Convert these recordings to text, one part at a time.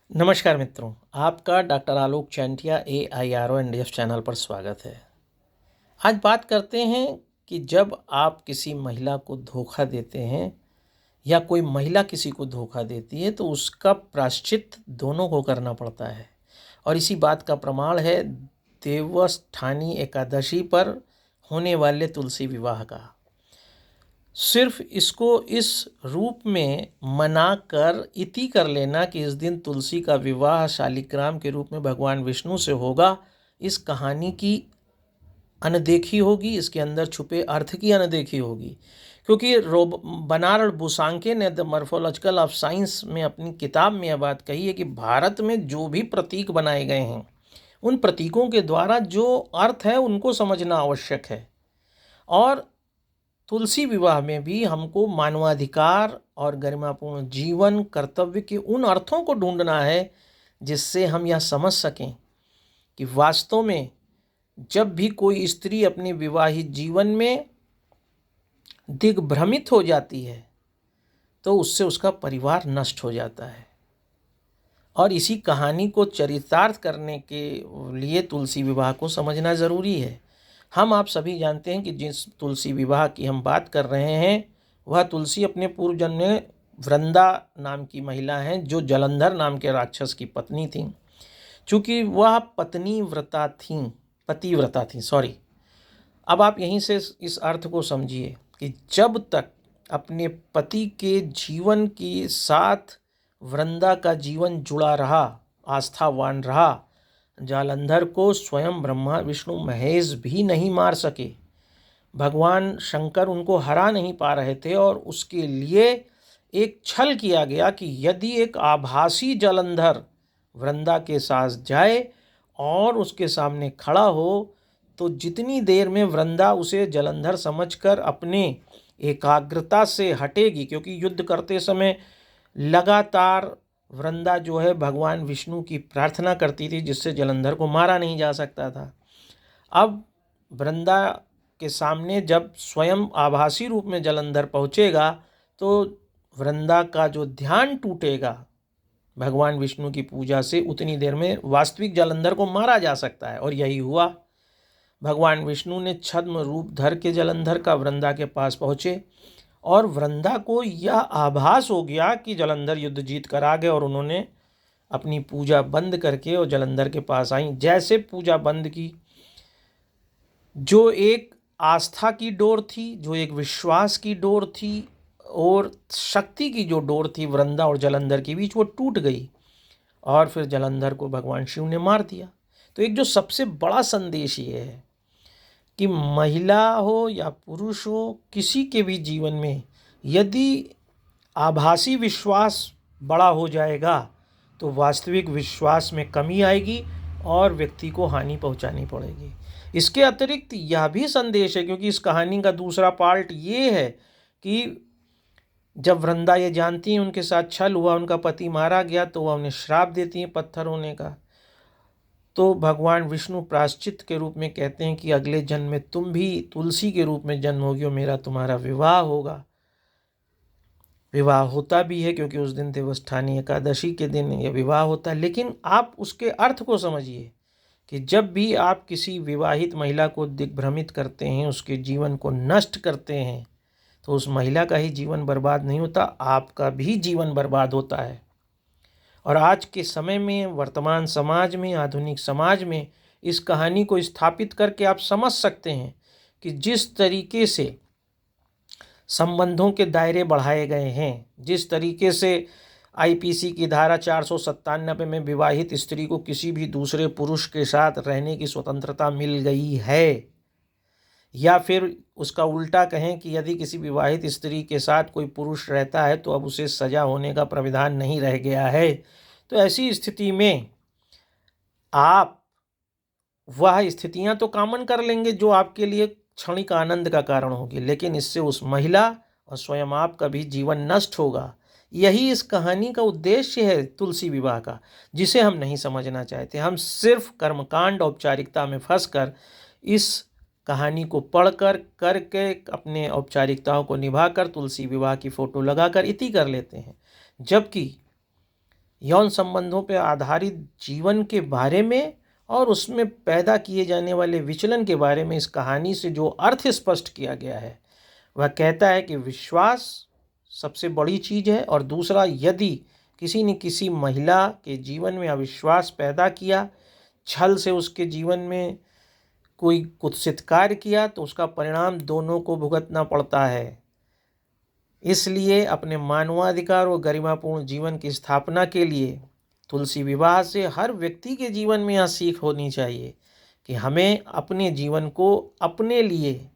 नमस्कार मित्रों, आपका डॉक्टर आलोक चैंटिया AIRO&DF चैनल पर स्वागत है। आज बात करते हैं कि जब आप किसी महिला को धोखा देते हैं या कोई महिला किसी को धोखा देती है तो उसका प्रायश्चित दोनों को करना पड़ता है। और इसी बात का प्रमाण है देवस्थानी एकादशी पर होने वाले तुलसी विवाह का। सिर्फ इसको इस रूप में मनाकर इति कर लेना कि इस दिन तुलसी का विवाह शालिग्राम के रूप में भगवान विष्णु से होगा, इस कहानी की अनदेखी होगी, इसके अंदर छुपे अर्थ की अनदेखी होगी। क्योंकि बनार्ड बुसांके ने द मॉर्फोलॉजिकल ऑफ साइंस में अपनी किताब में यह बात कही है कि भारत में जो भी प्रतीक बनाए गए हैं उन प्रतीकों के द्वारा जो अर्थ है उनको समझना आवश्यक है। और तुलसी विवाह में भी हमको मानवाधिकार और गरिमापूर्ण जीवन कर्तव्य के उन अर्थों को ढूंढना है जिससे हम यह समझ सकें कि वास्तव में जब भी कोई स्त्री अपने विवाहित जीवन में दिग्भ्रमित हो जाती है तो उससे उसका परिवार नष्ट हो जाता है। और इसी कहानी को चरितार्थ करने के लिए तुलसी विवाह को समझना ज़रूरी है। हम आप सभी जानते हैं कि जिस तुलसी विवाह की हम बात कर रहे हैं वह तुलसी अपने पूर्व जन्म में वृंदा नाम की महिला हैं जो जलंधर नाम के राक्षस की पत्नी थीं। चूँकि वह पतिव्रता थीं सॉरी। अब आप यहीं से इस अर्थ को समझिए कि जब तक अपने पति के जीवन के साथ वृंदा का जीवन जुड़ा रहा, आस्थावान रहा, जालंधर को स्वयं ब्रह्मा विष्णु महेश भी नहीं मार सके। भगवान शंकर उनको हरा नहीं पा रहे थे और उसके लिए एक छल किया गया कि यदि एक आभासी जालंधर वृंदा के साथ जाए और उसके सामने खड़ा हो तो जितनी देर में वृंदा उसे जालंधर समझकर अपने एकाग्रता से हटेगी, क्योंकि युद्ध करते समय लगातार वृंदा जो है भगवान विष्णु की प्रार्थना करती थी जिससे जालंधर को मारा नहीं जा सकता था। अब वृंदा के सामने जब स्वयं आभासी रूप में जालंधर पहुँचेगा तो वृंदा का जो ध्यान टूटेगा भगवान विष्णु की पूजा से, उतनी देर में वास्तविक जालंधर को मारा जा सकता है। और यही हुआ। भगवान विष्णु ने छद्म रूप धर के जालंधर का वृंदा के पास पहुँचे और वृंदा को यह आभास हो गया कि जालंधर युद्ध जीत कर आ गए और उन्होंने अपनी पूजा बंद करके और जालंधर के पास आई। जैसे पूजा बंद की, जो एक आस्था की डोर थी, जो एक विश्वास की डोर थी और शक्ति की जो डोर थी वृंदा और जालंधर के बीच, वो टूट गई और फिर जालंधर को भगवान शिव ने मार दिया। तो एक जो सबसे बड़ा संदेश ये है कि महिला हो या पुरुष हो, किसी के भी जीवन में यदि आभासी विश्वास बड़ा हो जाएगा तो वास्तविक विश्वास में कमी आएगी और व्यक्ति को हानि पहुंचानी पड़ेगी। इसके अतिरिक्त यह भी संदेश है, क्योंकि इस कहानी का दूसरा पार्ट ये है कि जब वृंदा ये जानती हैं उनके साथ छल हुआ, उनका पति मारा गया, तो वह उन्हें श्राप देती हैं पत्थर होने का। तो भगवान विष्णु प्रायश्चित के रूप में कहते हैं कि अगले जन्म में तुम भी तुलसी के रूप में जन्म होगी और मेरा तुम्हारा विवाह होगा। विवाह होता भी है क्योंकि उस दिन देवस्थानी एकादशी के दिन यह विवाह होता है। लेकिन आप उसके अर्थ को समझिए कि जब भी आप किसी विवाहित महिला को दिग्भ्रमित करते हैं, उसके जीवन को नष्ट करते हैं, तो उस महिला का ही जीवन बर्बाद नहीं होता, आपका भी जीवन बर्बाद होता है। और आज के समय में, वर्तमान समाज में, आधुनिक समाज में इस कहानी को स्थापित करके आप समझ सकते हैं कि जिस तरीके से संबंधों के दायरे बढ़ाए गए हैं, जिस तरीके से IPC की धारा 497 में विवाहित स्त्री को किसी भी दूसरे पुरुष के साथ रहने की स्वतंत्रता मिल गई है, या फिर उसका उल्टा कहें कि यदि किसी विवाहित स्त्री के साथ कोई पुरुष रहता है तो अब उसे सजा होने का प्राविधान नहीं रह गया है। तो ऐसी स्थिति में आप वह स्थितियां तो कामन कर लेंगे जो आपके लिए क्षणिक आनंद का कारण होगी, लेकिन इससे उस महिला और स्वयं आपका भी जीवन नष्ट होगा। यही इस कहानी का उद्देश्य है तुलसी विवाह का, जिसे हम नहीं समझना चाहते। हम सिर्फ कर्मकांड औपचारिकता में फंसकर इस कहानी को पढ़कर करके अपने औपचारिकताओं को निभाकर तुलसी विवाह की फ़ोटो लगाकर इति कर लेते हैं। जबकि यौन संबंधों पर आधारित जीवन के बारे में और उसमें पैदा किए जाने वाले विचलन के बारे में इस कहानी से जो अर्थ स्पष्ट किया गया है वह कहता है कि विश्वास सबसे बड़ी चीज़ है, और दूसरा, यदि किसी ने किसी महिला के जीवन में अविश्वास पैदा किया, छल से उसके जीवन में कोई कुत्सित कार्य किया, तो उसका परिणाम दोनों को भुगतना पड़ता है। इसलिए अपने मानवाधिकार और गरिमापूर्ण जीवन की स्थापना के लिए तुलसी विवाह से हर व्यक्ति के जीवन में यह सीख होनी चाहिए कि हमें अपने जीवन को अपने लिए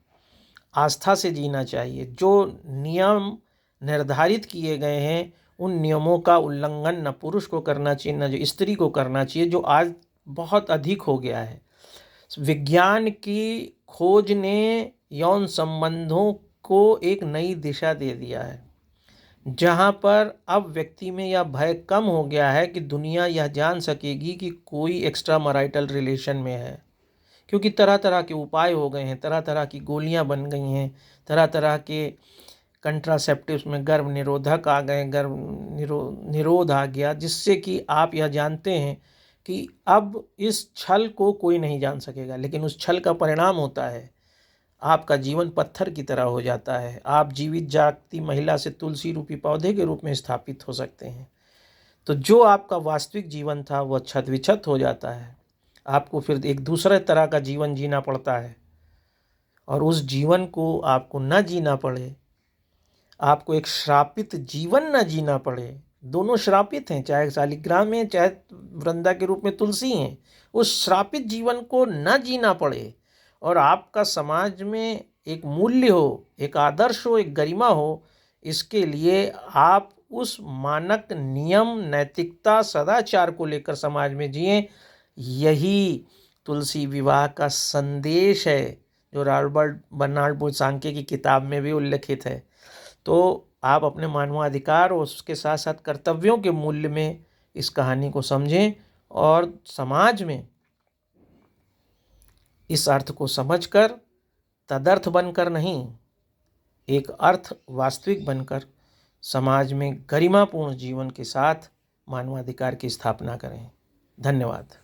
आस्था से जीना चाहिए। जो नियम निर्धारित किए गए हैं उन नियमों का उल्लंघन न पुरुष को करना चाहिए न जो स्त्री को करना चाहिए, जो आज बहुत अधिक हो गया है। विज्ञान की खोज ने यौन संबंधों को एक नई दिशा दे दिया है, जहां पर अब व्यक्ति में यह भय कम हो गया है कि दुनिया यह जान सकेगी कि कोई एक्स्ट्रा मैरिटल रिलेशन में है, क्योंकि तरह तरह के उपाय हो गए हैं, तरह तरह की गोलियां बन गई हैं, तरह तरह के कंट्रासेप्टिव्स में गर्भ निरोधक आ गए, गर्भ निरोध आ गया, जिससे कि आप यह जानते हैं कि अब इस छल को कोई नहीं जान सकेगा। लेकिन उस छल का परिणाम होता है आपका जीवन पत्थर की तरह हो जाता है। आप जीवित जागती महिला से तुलसी रूपी पौधे के रूप में स्थापित हो सकते हैं। तो जो आपका वास्तविक जीवन था वह छत विछत हो जाता है। आपको फिर एक दूसरे तरह का जीवन जीना पड़ता है, और उस जीवन को आपको न जीना पड़े, आपको एक श्रापित जीवन न जीना पड़े। दोनों श्रापित हैं, चाहे शालिग्राम है चाहे वृंदा के रूप में तुलसी हैं। उस श्रापित जीवन को न जीना पड़े और आपका समाज में एक मूल्य हो, एक आदर्श हो, एक गरिमा हो, इसके लिए आप उस मानक नियम, नैतिकता, सदाचार को लेकर समाज में जिएं। यही तुलसी विवाह का संदेश है, जो रॉबर्ट बर्नार्ड बोसांके की किताब में भी उल्लेखित है। तो आप अपने मानवाधिकार और उसके साथ साथ कर्तव्यों के मूल्य में इस कहानी को समझें और समाज में इस अर्थ को समझकर, तदर्थ बनकर नहीं, एक अर्थ वास्तविक बनकर समाज में गरिमापूर्ण जीवन के साथ मानवाधिकार की स्थापना करें। धन्यवाद।